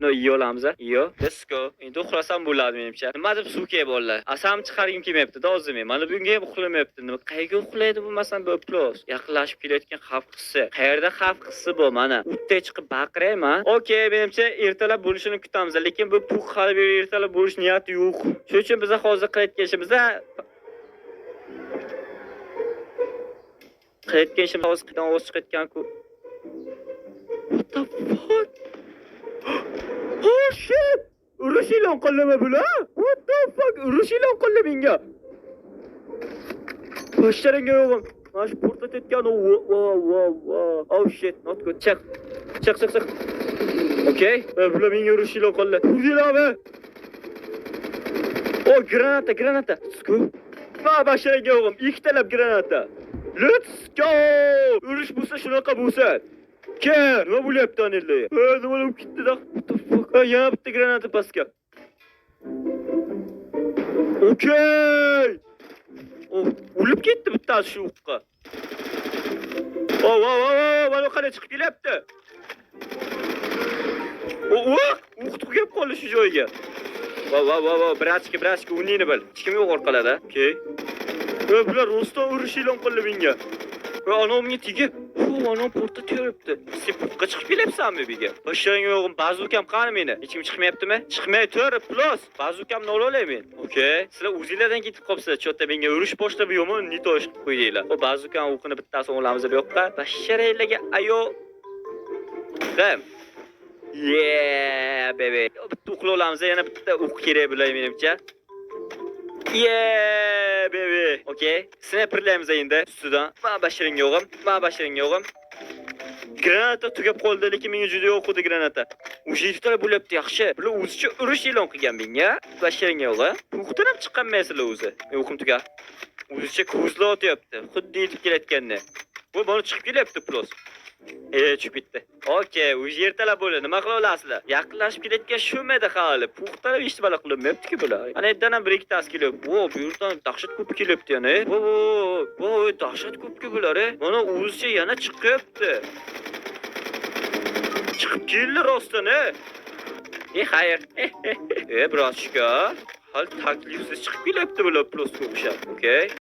No iyi olamiz. Iyo. Let's go. Endi uxlasam bo'ladi menimcha. Nima deb suv kiyib bolalar? Asam chiqargim kelmayapti, dozimi. Mana bunga ham uxlamayapti. Nima qayerga uxlaydi bo'lmasam bu plus. Yaqinlashib kelayotgan xavf hissi. Qayerda xavf hissi bu? Mana utda chiqib baqirayman. Okey, menimcha ertalab bo'lishini kutamiz, lekin bu pux hali bir ertalab bo'lish niyati yo'q. Shuning uchun biz hozir qilayotgan ishimizda hozir ovoz chiqayotgan-ku. What the fuck? Oh shit! Urush e'lon qilma bular. What the fuck? Urush e'lon qildi menga. Boshlaranga yo'g'im. Mana shu portlatayotgan wow. Oh shit, not good. Chiq. Okay. Bular menga urush e'lon qildi. Uzilavi. Oh, granata. Let's go. Ma boshlaranga yo'g'im. Ikkitalab granata. Let's go! Urush bo'lsa shunaqa bo'lsa. Kel, nima bo'lyapti anillar? Nima bo'lib ketdi-da? What the fuck? Yana bitta granata pastga. Okay! Oh, o'lib ketdi bittasi shu o'qqa. Mana qanday chiqib kelyapti? O'q tugab qoldi shu joyga. Brachka, unini bil. Hech kim yo'q orqalada. Okay. Bular rostdan urush e'lon qildi menga. Anomga tegib, anam portlatyapti. Sen puqqa chiqib kelyapsanmi bega? Boshlang yo'g'im, bazukam qani meni? Hech kim chiqmayaptimi? Chiqmay tur, plus. Bazukamni ololay men. Okay. Sizlar o'zingizlardan ketib qolibsizlar. Chotda menga urush boshlab yomon nitosh qilib qo'ydinglar. O bazukam o'qini bittasini olamiz bu yoqqa. Basharaylarga ayo. Dam. Yeah, baby. Bitta o'qla olamiz, yana bitta o'q kerak bo'lay menimcha. Yeah, baby. Okay. Sniperlaymiz endi ustidan. Mana bashiring yo'g'im. Granata tugab qoldi, lekin menga juda yoqdi granata. O'sha yerda bo'lyapti, yaxshi. Bular o'zicha urush e'lon qilgan menga. Bashiring yo'g'im. Puxdan ham chiqqanmaysizlar o'zi. O'qim tuga. O'zicha ko'zlar otyapti. Xuddi yetib kelayotganda. Bu mana chiqib kelyapti plus. Tushib ketdi. Okay, o'sha yerdalar bo'ladi. Nima qila olasizlar? Yaqinlashib kelayotgan shumadi hali. Puxtalab hech nima qilmayapti-ku bular. Ana yerdan ham bir ikkitasi kelyapti. Bu yerdan dahshat ko'p kelyapti yana. Dahshat ko'p-ku bular. Mana o'zicha yana chiqyapti. Chiqib keldi rostdan, xayr. Brachka. Hal taklifsiz chiqib kelyapti bular plus o'xshab. Okay.